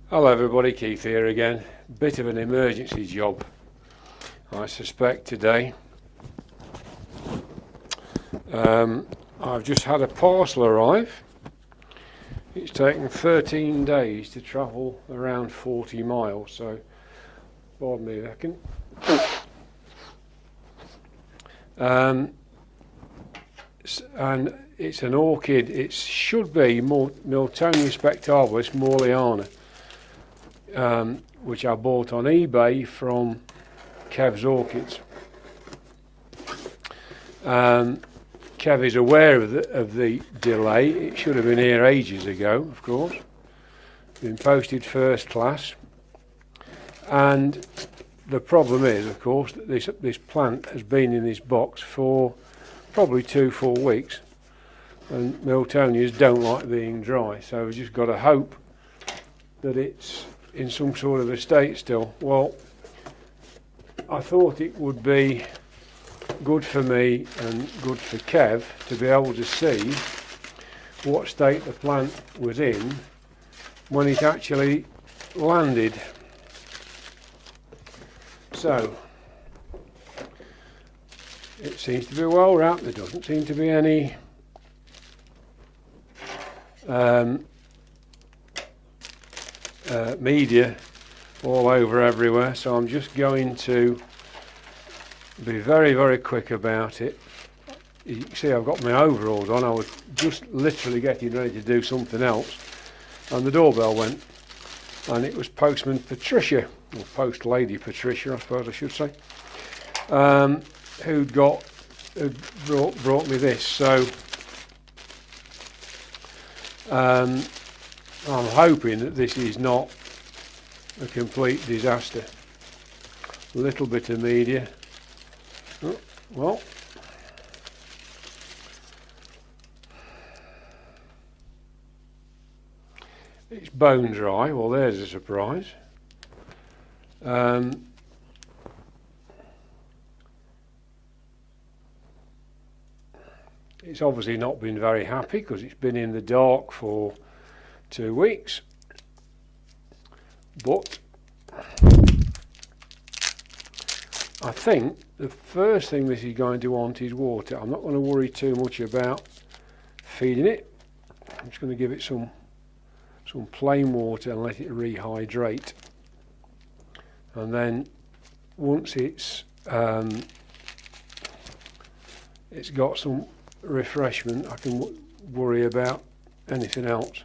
Hello everybody, Keith here again. Bit of an emergency job, I suspect, today. I've just had a parcel arrive. It's taken 13 days to travel around 40 miles, so pardon me a second. And it's an orchid. It should be Miltonia spectabilis moreliana, which I bought on eBay from Kev's Orchids. Kev is aware of the delay. It should have been here ages ago, of course. Been posted first class. And the problem is, of course, that this plant has been in this box for probably 2-4 weeks. And Miltonias don't like being dry, so we've just got to hope that it's in some sort of a state still. Well, I thought it would be good for me and good for Kev to be able to see what state the plant was in when it actually landed. So it seems to be well wrapped. There doesn't seem to be any media all over everywhere, so I'm just going to be very, very quick about it. You can see I've got my overalls on. I was just literally getting ready to do something else, and the doorbell went, and it was Postman Patricia, or Post Lady Patricia, I suppose I should say, who'd brought me this. So I'm hoping that this is not a complete disaster. A little bit of media. Oh, well, it's bone dry. Well, there's a surprise. It's obviously not been very happy because it's been in the dark for 2 weeks. But I think the first thing this is going to want is water. I'm not going to worry too much about feeding it. I'm just going to give it some plain water and let it rehydrate. And then once it's got some refreshment, I can worry about anything else.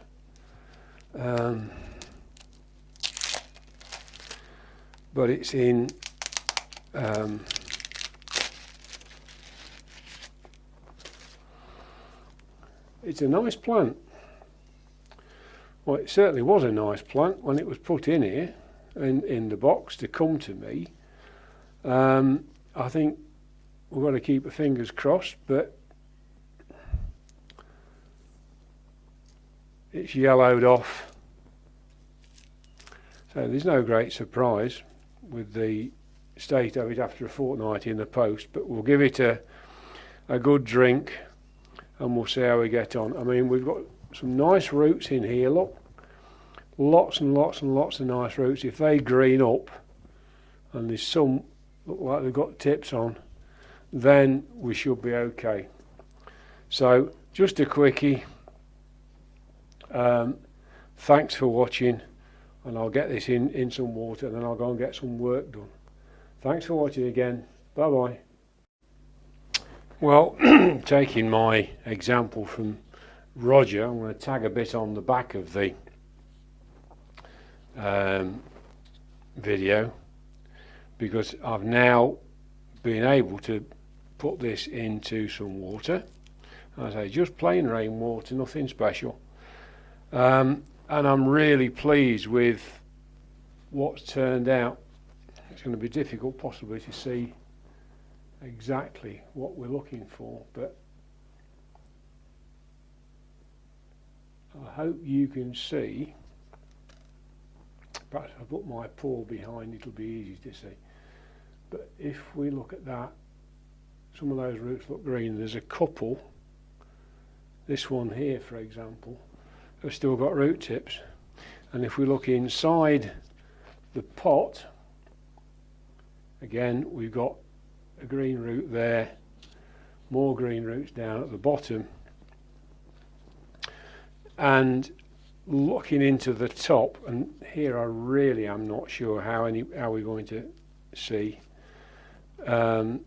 But it's in it's a nice plant. Well, it certainly was a nice plant when it was put in here, in the box to come to me. I think we've got to keep our fingers crossed, but it's yellowed off. So there's no great surprise with the state of it after a fortnight in the post, but we'll give it a good drink and we'll see how we get on. I mean, we've got some nice roots in here, look. Lots and lots and lots of nice roots. If they green up, and there's some look like they've got tips on, then we should be okay. So just a quickie. Thanks for watching, and I'll get this in some water and then I'll go and get some work done. Thanks for watching again. Bye bye. Well, taking my example from Roger, I'm going to tag a bit on the back of the video, because I've now been able to put this into some water. As I say, just plain rainwater, nothing special. And I'm really pleased with what's turned out. It's going to be difficult possibly to see exactly what we're looking for, but I hope you can see. Perhaps if I put my paw behind, it'll be easy to see. But if we look at that, some of those roots look green. There's a couple, this one here for example, have still got root tips. And if we look inside the pot, again we've got a green root there, more green roots down at the bottom, and looking into the top, and here I really am not sure how we're going to see, but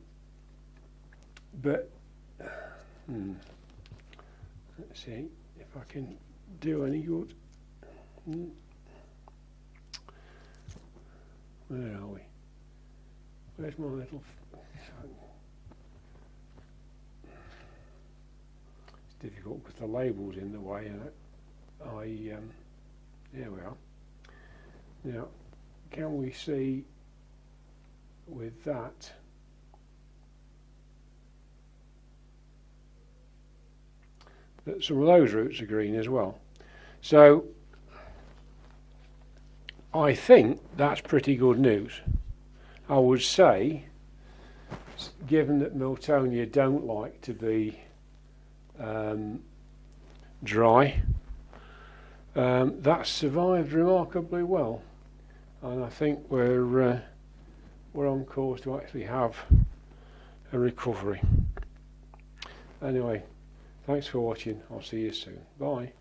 let's see if I can do any good. Where are we? Where's my little? It's difficult because the label's in the way, and there we are. Now, can we see with that? That some of those roots are green as well. So I think that's pretty good news. I would say, given that Miltonia don't like to be dry, that's survived remarkably well, and I think we're on course to actually have a recovery. Anyway, thanks for watching. I'll see you soon. Bye.